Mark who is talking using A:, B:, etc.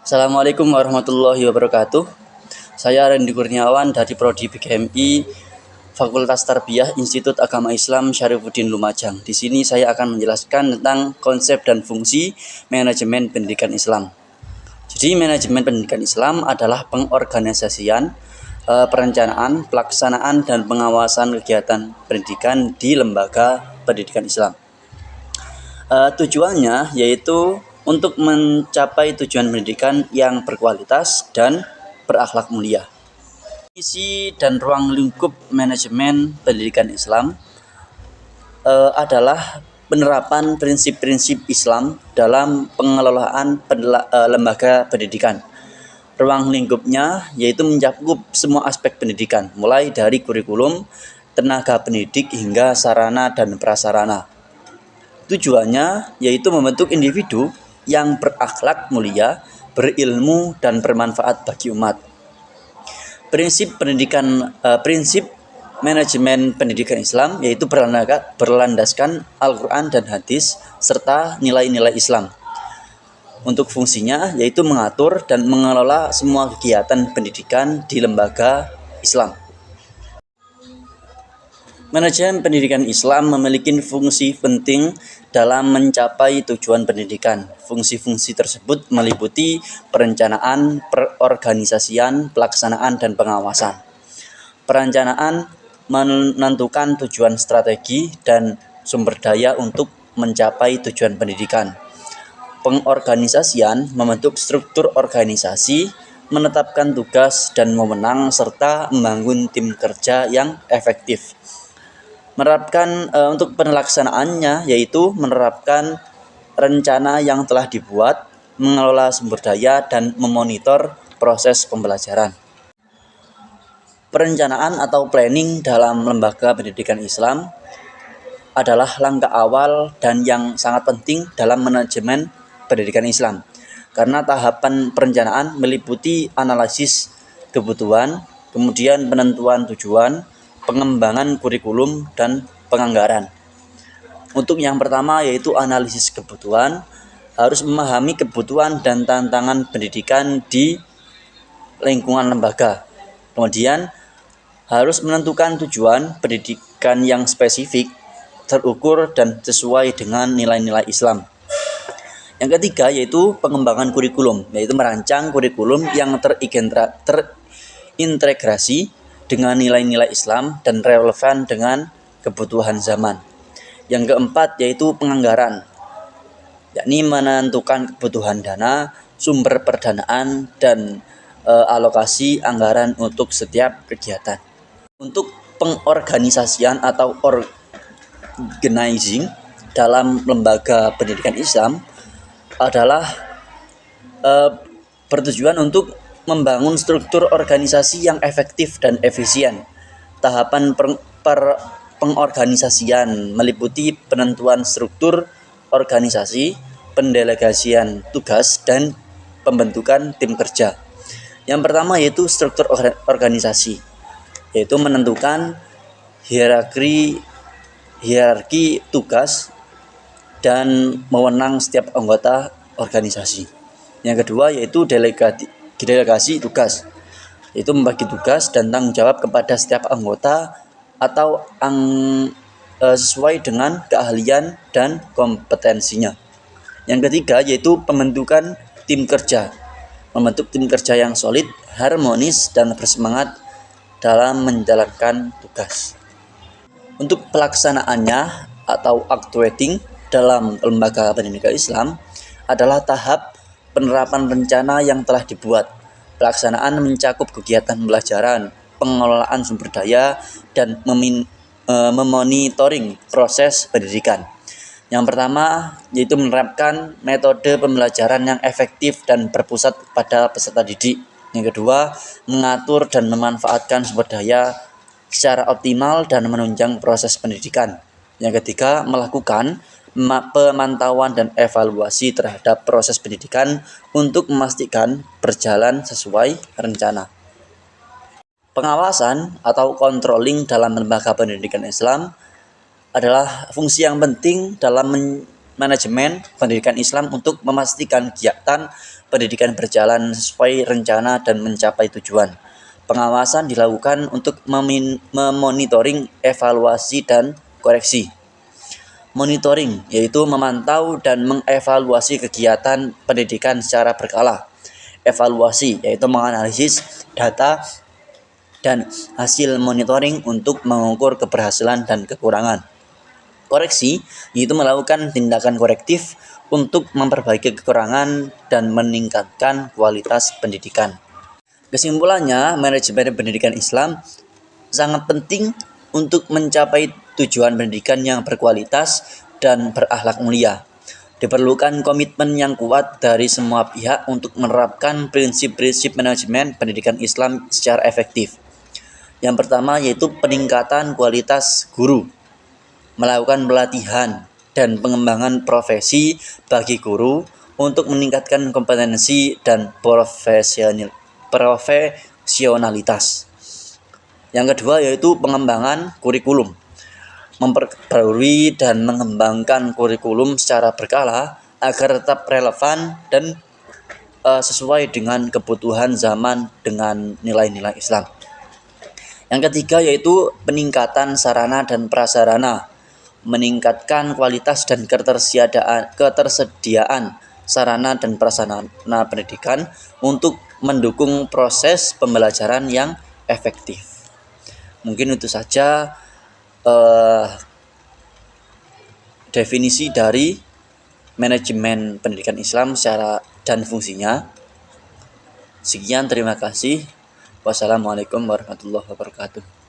A: Assalamualaikum warahmatullahi wabarakatuh. Saya Randy Kurniawan dari Prodi PGMI Fakultas Tarbiyah Institut Agama Islam Syarifuddin Lumajang. Di sini saya akan menjelaskan tentang konsep dan fungsi manajemen pendidikan Islam. Jadi manajemen pendidikan Islam adalah pengorganisasian, perencanaan, pelaksanaan dan pengawasan kegiatan pendidikan di lembaga pendidikan Islam. Tujuannya yaitu untuk mencapai tujuan pendidikan yang berkualitas dan berakhlak mulia. Misi dan ruang lingkup manajemen pendidikan Islam adalah penerapan prinsip-prinsip Islam dalam pengelolaan lembaga pendidikan. Ruang lingkupnya yaitu mencakup semua aspek pendidikan, mulai dari kurikulum, tenaga pendidik hingga sarana dan prasarana. Tujuannya yaitu membentuk individu yang berakhlak mulia, berilmu dan bermanfaat bagi umat. Prinsip manajemen pendidikan Islam yaitu berlandaskan Al-Quran dan hadis serta nilai-nilai Islam. Untuk fungsinya yaitu mengatur dan mengelola semua kegiatan pendidikan di lembaga Islam. Manajemen pendidikan Islam memiliki fungsi penting dalam mencapai tujuan pendidikan. Fungsi-fungsi tersebut meliputi perencanaan, perorganisasian, pelaksanaan, dan pengawasan. Perencanaan menentukan tujuan strategi dan sumber daya untuk mencapai tujuan pendidikan. Pengorganisasian membentuk struktur organisasi, menetapkan tugas dan wewenang, serta membangun tim kerja yang efektif. Untuk pelaksanaannya yaitu menerapkan rencana yang telah dibuat, mengelola sumber daya dan memonitor proses pembelajaran. Perencanaan atau planning dalam lembaga pendidikan Islam adalah langkah awal dan yang sangat penting dalam manajemen pendidikan Islam, karena tahapan perencanaan meliputi analisis kebutuhan, kemudian penentuan tujuan, pengembangan kurikulum, dan penganggaran. Untuk yang pertama yaitu analisis kebutuhan, harus memahami kebutuhan dan tantangan pendidikan di lingkungan lembaga. Kemudian harus menentukan tujuan pendidikan yang spesifik, terukur dan sesuai dengan nilai-nilai Islam. Yang ketiga yaitu pengembangan kurikulum, yaitu merancang kurikulum yang terintegrasi dengan nilai-nilai Islam dan relevan dengan kebutuhan zaman. Yang keempat yaitu penganggaran, yakni menentukan kebutuhan dana, sumber perdanaan, dan alokasi anggaran untuk setiap kegiatan. Untuk pengorganisasian atau organizing dalam lembaga pendidikan Islam adalah bertujuan untuk membangun struktur organisasi yang efektif dan efisien. Tahapan pengorganisasian meliputi penentuan struktur organisasi, pendelegasian tugas, dan pembentukan tim kerja. Yang pertama yaitu struktur organisasi, yaitu menentukan hierarki tugas dan wewenang setiap anggota organisasi. Yang kedua yaitu delegasi tugas, yaitu membagi tugas dan tanggung jawab kepada setiap anggota atau sesuai dengan keahlian dan kompetensinya. Yang ketiga yaitu pembentukan tim kerja, membentuk tim kerja yang solid, harmonis, dan bersemangat dalam menjalankan tugas. Untuk pelaksanaannya atau actuating dalam lembaga pendidikan Islam adalah tahap penerapan rencana yang telah dibuat. Pelaksanaan mencakup kegiatan pembelajaran, pengelolaan sumber daya, dan memonitoring proses pendidikan. Yang pertama yaitu menerapkan metode pembelajaran yang efektif dan berpusat pada peserta didik. Yang kedua, mengatur dan memanfaatkan sumber daya secara optimal dan menunjang proses pendidikan. Yang ketiga, melakukan pemantauan dan evaluasi terhadap proses pendidikan untuk memastikan berjalan sesuai rencana. Pengawasan atau controlling dalam lembaga pendidikan Islam adalah fungsi yang penting dalam manajemen pendidikan Islam untuk memastikan kegiatan pendidikan berjalan sesuai rencana dan mencapai tujuan. Pengawasan dilakukan untuk memonitoring, evaluasi, dan koreksi. Monitoring yaitu memantau dan mengevaluasi kegiatan pendidikan secara berkala. Evaluasi yaitu menganalisis data dan hasil monitoring untuk mengukur keberhasilan dan kekurangan. Koreksi yaitu melakukan tindakan korektif untuk memperbaiki kekurangan dan meningkatkan kualitas pendidikan. Kesimpulannya, manajemen pendidikan Islam sangat penting untuk mencapai tujuan pendidikan yang berkualitas dan berakhlak mulia. Diperlukan komitmen yang kuat dari semua pihak untuk menerapkan prinsip-prinsip manajemen pendidikan Islam secara efektif. Yang pertama yaitu peningkatan kualitas guru, melakukan pelatihan dan pengembangan profesi bagi guru untuk meningkatkan kompetensi dan profesionalitas. Yang kedua yaitu pengembangan kurikulum, memperbarui dan mengembangkan kurikulum secara berkala agar tetap relevan dan sesuai dengan kebutuhan zaman dengan nilai-nilai Islam. Yang ketiga yaitu peningkatan sarana dan prasarana, meningkatkan kualitas dan ketersediaan sarana dan prasarana pendidikan untuk mendukung proses pembelajaran yang efektif. Mungkin itu saja definisi dari manajemen pendidikan Islam secara dan fungsinya. Sekian, terima kasih. Wassalamualaikum warahmatullahi wabarakatuh.